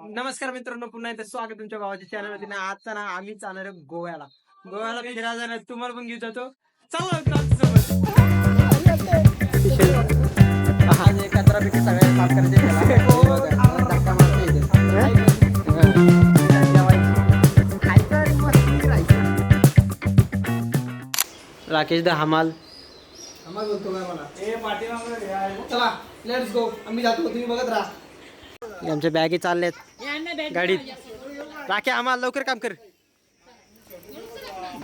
नमस्कार मित्रांनो, पुन्हा एकदा स्वागत तुमच्या गावाच्या चॅनल मध्ये. आता ना आम्ही जाणार आहे गोव्याला. गोव्याला फिरायला जाणार, तुम्हाला पण घेऊन जातो. चला मित्र, आमच्यासोबत. आज एक कचरा पेटी सगळ्या साफ करायचे त्याला. धक्का मारता येते. राकेश द हमाल बोलतो काय मला. चला लेट्स गो. आम्ही जातो, तुम्ही बघत राहा. आमच्या बॅगे चालल्यात गाडीत. राखे आम्हाला लवकर काम कर.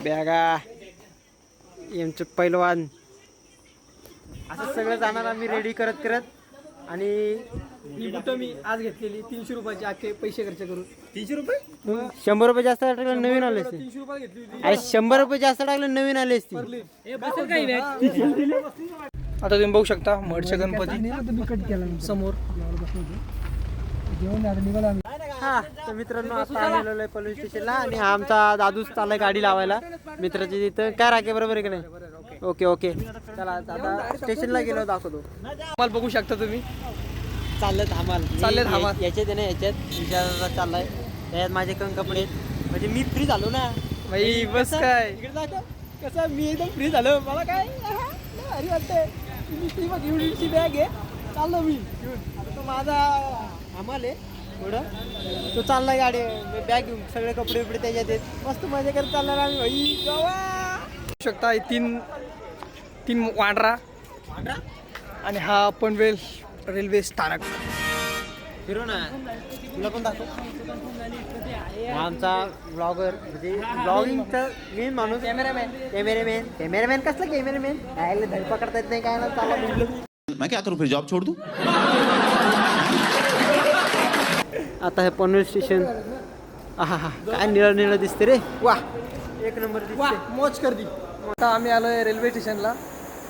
बॅगा यांचं पैलवान असं सगळं जाणार आम्ही रेडी करत करत. आणि ही बुट मी आज घेतलेली 300 रुपयाची, अख्खे पैसे खर्च करून. 300 रुपये? 100 रुपये जास्त टाकलं नवीन आले असते. 300 रुपये घेतली होती. अरे 100 रुपये जास्त टाकलं नवीन आले असते. आता तुम्ही बघू शकता मडचे गणपती समोर. हा तर मित्रांनो, आता आलेलो आहे पोलीस स्टेशनला आणि आमचा दादूच चाललाय गाडी लावायला मित्राची तिथं. काय राखे बरोबर आहे की नाही? ओके ओके चला आता स्टेशनला गेलो, दाखवतो. मला बघू शकता तुम्ही. चाललेत हमाल. याच्यात आहे ना, याच्यात विचारायला चाललाय. त्याच्यात माझे कपडे आहेत. म्हणजे मी फ्री झालो ना भाई. बस काय इकडे दाखव. कसं मी एकदम फ्री झालो. मला काय अरे वाटतंय. एवढीची बॅग आहे. चाललो मी घेऊन. आता तो माझा हमाल आहे थोडं. तो चाललाय गाडी बॅग घेऊन. सगळे कपडे बिपडे त्याच्यात आहेत. मस्त मजा करत चालणार आम्ही. भाई गोवा. बघू शकता हे तीन वांड्रा आणि हा पनवेल रेल्वे स्थानक. फिरू ना, तुला पण दाखव. आमचा ब्लॉगर म्हणजे ब्लॉगिंगचा मेन माणूस. कॅमेरामॅन कसला कॅमेरामॅन? काय धड पकडता येत नाही काय ना. चालला म्हणलं मैं क्या करूं, फिर जॉब छोड़ दूं? आता हे पनवेल स्टेशन. हा काय निळं निळं दिसते रे. वा एक नंबर वा दिसते. मौज कर दी. आता आम्ही आलोय रेल्वे स्टेशनला.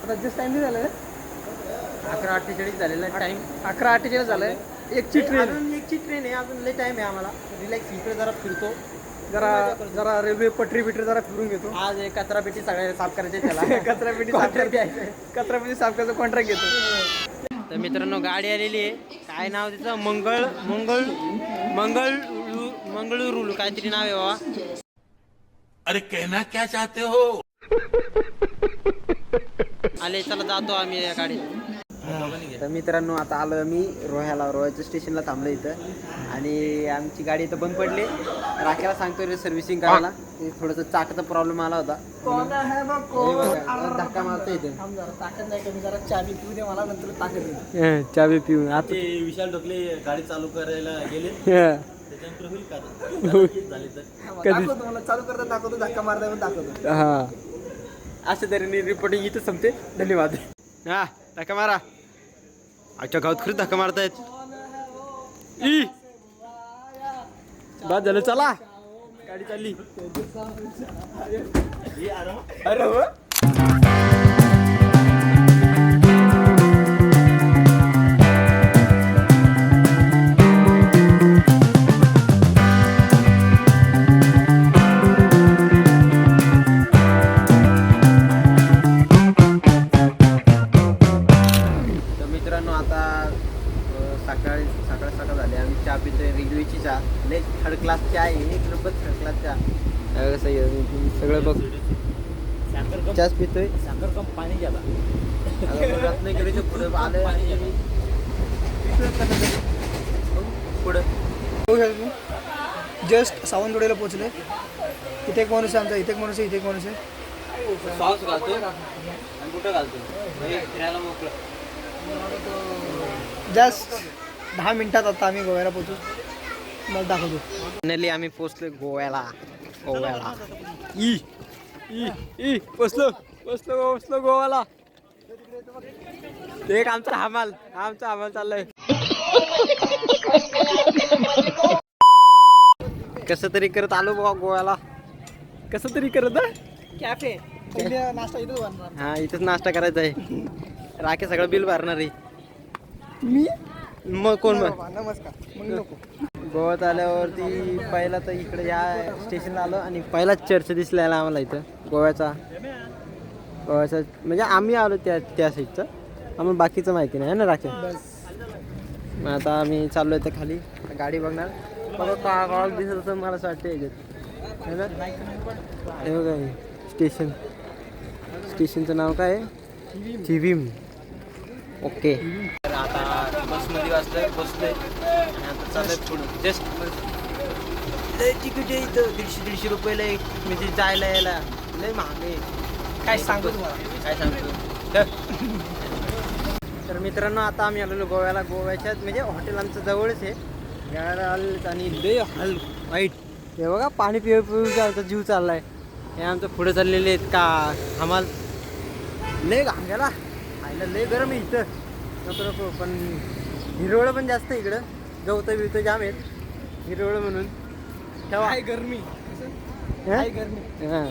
आता जस्ट टाइम झालं 11:48 झालेला टाइम. 11:48 झालंय. एकची ट्रेन एकची ट्रेन आहे. अजून लय टाइम आहे आम्हाला. रिलॅक्स इकडे जरा फिरतो. जरा रेल्वे पटरी जरा फिरून घेतो. आज एक कचरा पेटी सगळ्या साफ करायचे त्याला. कचरापेटी साफ करायचा कॉन्ट्रॅक्ट घेतो. तर मित्रांनो, गाडी आलेली आहे. काय नाव तिचं? मंगळुरू काहीतरी नाव आहे बाबा. अरे कहना क्या चाहते हो? आले, चला जातो आम्ही या गाडीत. तर मित्रांनो, आता आलो मी रोह्याच्या स्टेशनला थांबलो इथं. आणि आमची गाडी इथं बंद पडली. राख्याला सांगतोय सर्व्हिसिंग करायला. थोडंसं चाकाचा प्रॉब्लेम आला होता. धक्का मारतो इथे. ताकद नाही कमी, जरा चाबी पिऊ दे मला, नंतर ताकद. चाबी पिऊन आता विशाल ढोकले गाडी चालू करायला गेले, त्याच्यानंतर होईल का झाले तर दाखवतो मला, चालू करता दाखवतो, धक्का मारता पण दाखवतो. हा अशा तऱ्हेने रिपोर्टिंग इथं संपते. धन्यवाद. हा धक्का मारा. आजच्या गावात खरंच धक्का मारतायत. बाद झालं, चला गाडी चालली. अरे हो. मित्रांनो, आता सकाळ झाली. आम्ही चहा पितोय, रेल्वेची चहा. लय थर्ड क्लास चहा आहे. एक नंबर थर्ड क्लास चहा. कसं आहे सगळं बघ. चहाच पितोय. साखर कम पाणी घ्याला रत्नागिरीच्या पुढे आलं. पुढं जस्ट सावंतवाडीला पोहोचले. इथे एक माणूस आहे आमचा, इथे एक माणूस आहे, इथे एक माणूस आहे. सॉस घालतो आणि कुठं घालतो फिरायला मोकळं. जस्ट 10 मिनिटात आता आम्ही गोव्याला पोहोचू. मला दाखवतो. फायनली आम्ही पोहोचलो गोव्याला. पोचलो गोव्याला. एक आमचा हमाल चाललाय. कसं तरी करत आलो बाबा गोव्याला. कसं तरी करत. कॅफे नाश्ता इथं बनणार. हा इथंच नाश्ता करायचा आहे. राखे सगळं बिल भरणार आहे. मी मग कोण मग? नमस्कार मग नको. गोव्यात आल्यावरती पहिला तर इकडे या स्टेशनला आलो आणि पहिलाच चर्च दिसलेला आम्हाला इथं गोव्याचा. म्हणजे आम्ही आलो त्या साईडचं. आम्हाला बाकीचं माहिती नाही ना राखे. मग आता आम्ही चाललो तर खाली गाडी बघणार बघा का दिसत होतं मला असं वाटतं याच्यात है ना? हे बघा हे स्टेशनचं नाव काय आहे चिवीम. ओके तर आता बसमध्ये बसलोय आणि आता चाललंय पुढं जस्ट लय तिकीट आहे इथं 150-150 रुपयाला एक म्हणजे जायला यायला लय महाग आहे. काय सांगतो तुम्हाला काय सांगतो तर मित्रांनो आता आम्ही आलेलो गोव्याला. गोव्याच्यात म्हणजे हॉटेल आमचं जवळच आहे गोव्याला आलेलं आणि लय हल वाईट हे बघा पाणी पिऊ आमचा जीव चाललाय. हे आमचं पुढे चाललेले आहेत का आम्हाला लय घाम गेला आईला लय गरम आहे इथं नको पण हिरवळ पण जास्त आहे इकडं गवतं बिवतं जाम आहेत हिरवळ म्हणून तेव्हा काय गरमी काय गरमी. हां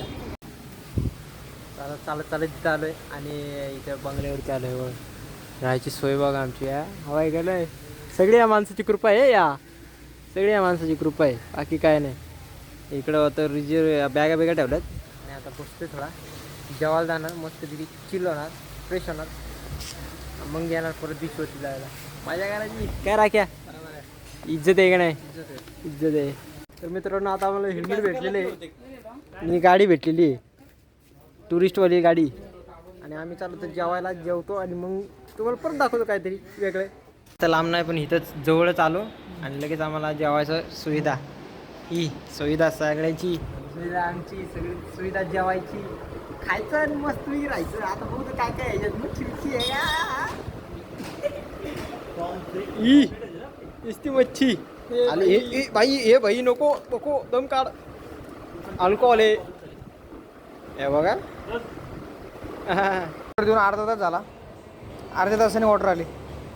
चालत तिथं आलो आहे आणि इथं बंगल्यावरती आलो आहे. राहायची सोय बघा आमची या हवा आहे गेलं आहे. सगळी या माणसाची कृपा आहे सगळी या माणसाची कृपा आहे बाकी काय नाही. इकडं होतं रिजर्व बॅगा ठेवल्यात आणि आता बसतोय थोडा जेवायला जाणार मस्त तिथे चिल होणार फ्रेश होणार मग येणार परत बीचवरती जायला माझ्या घराची काय राख्या इज्जत आहे का नाही इज्जत आहे. तर मित्रांनो आता आम्हाला हेल्मेट भेटलेले आहे आणि गाडी भेटलेली आहे टुरिस्टवाली गाडी आणि आम्ही चालू तर जेवायला जेवतो आणि मग तुम्हाला परत दाखवतो काहीतरी वेगळं. तर लांब नाही पण इथंच जवळच आलो आणि लगेच आम्हाला जेवायचं सुविधा ही सुविधा सगळ्यांची सुविधा आमची सगळी सुविधा जेवायची खायचं आणि मस्त राहायचं. आता बघू काय काय याच्यात मच्छी आहे नुसती मच्छी आणि हे भाई नको नको दम काढ अल्कोहोल आहे हे बघा. देऊन अर्धा तास झाला अर्ध्या तासाने ऑर्डर आली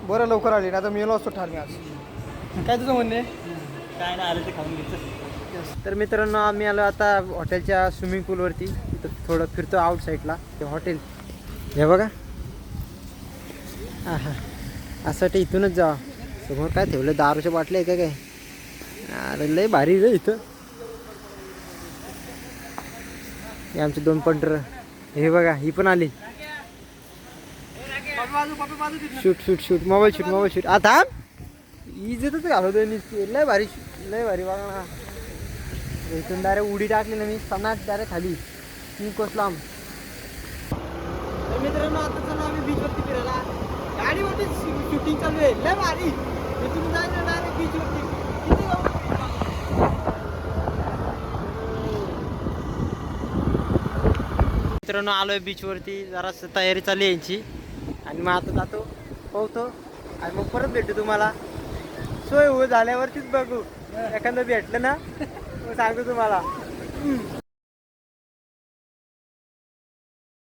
बरं लवकर आली ना तर मी असतो ठार मी आज. काय तुझं म्हणणे काय नाही आलं ते खाऊन घ्यायचं. तर मित्रांनो आम्ही आलो आता हॉटेलच्या स्विमिंग पूलवरती तिथं थोडं फिरतो आउट साईडला ते हॉटेल हे बघा हा असं वाटतं इथूनच जा समोर काय ठेवलं दारूच्या बाटल्या आहे काय अरे लय भारी रे इथं. हे आमचे 2 पंटर हे बघा ही पण आली शूट मोबाईल शूट आता इज्जतच घालवतोय लय भारी बघा ना. इथून डायरेक्ट उडी टाकली ना मी सनाट डायरेक्ट खाली 3 कोस लांब. तर मित्रांनो आता चला आम्ही बीचवरती फिरायला गाडीवरती शूटिंग चालू आहे लय भारी इथून जायचं डायरेक्ट बीचवरती किती मित्रांनो आलोय बीचवरती जरा तयारी चालली आहे यांची आणि मग आता जातो पोहतो आणि मग परत भेटू तुम्हाला. सोय झाल्यावरतीच बघू एखादं भेटलं ना मग सांगू तुम्हाला.